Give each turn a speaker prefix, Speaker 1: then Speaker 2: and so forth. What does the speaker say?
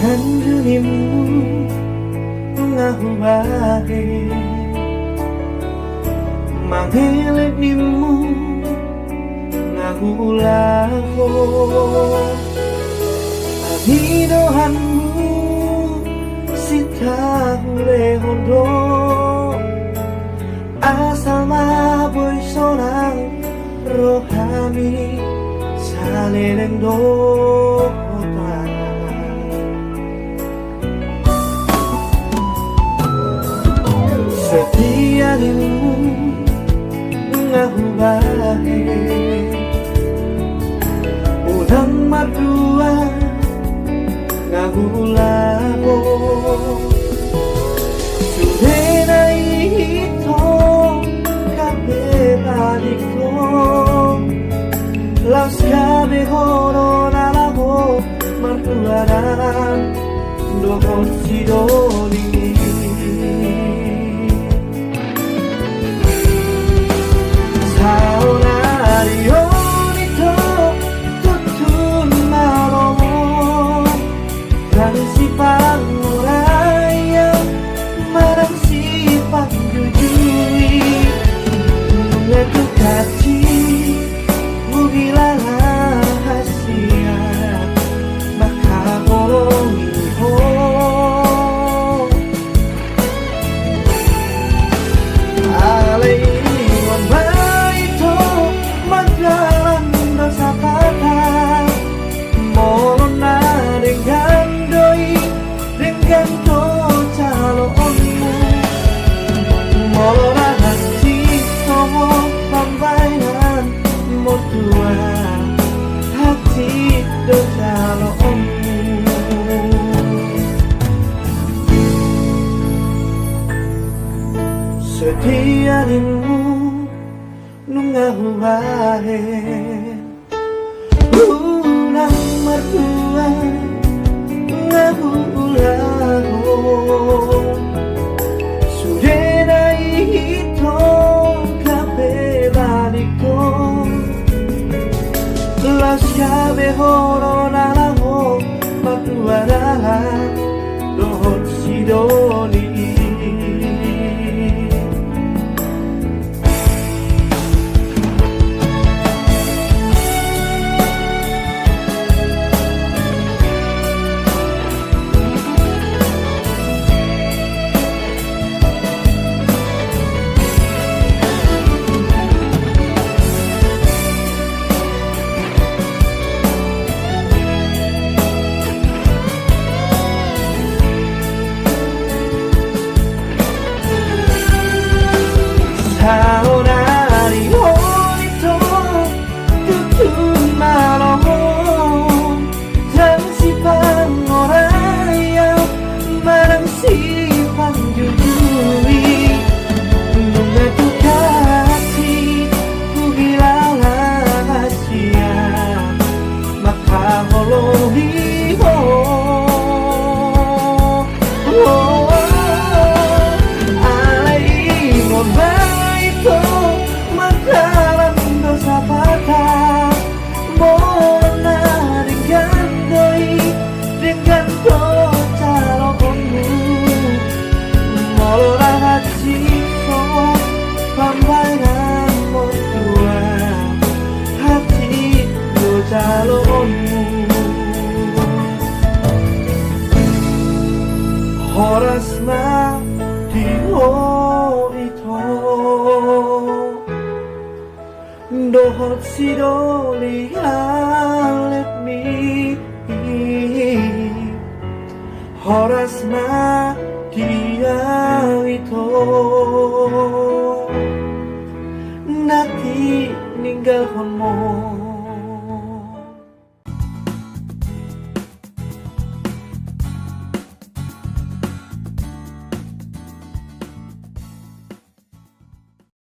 Speaker 1: dengan dirimu ngahu bahe mangelet nimu ngahu laho amidohanmu sita hule hondo asal maboy sorang rohani saleleng dota setia dirimu ngahu bahe udang mardua ngahu lago sudena ito kabe baliko las kabe horo nalago martuaran dohon sidoni setia dirimu ngahu bahe ulang mertua ngahu lago sudena ito kabe baliko las kabe horo nalago matuarahan dohon sidoni Saonari honito tutun malohon dan si pangoraya marang si pangjujui nunga tukati kugilang rahasia maka holohi horas na diho ito dohot sidoli let me horas na dia ito nati ninggal mo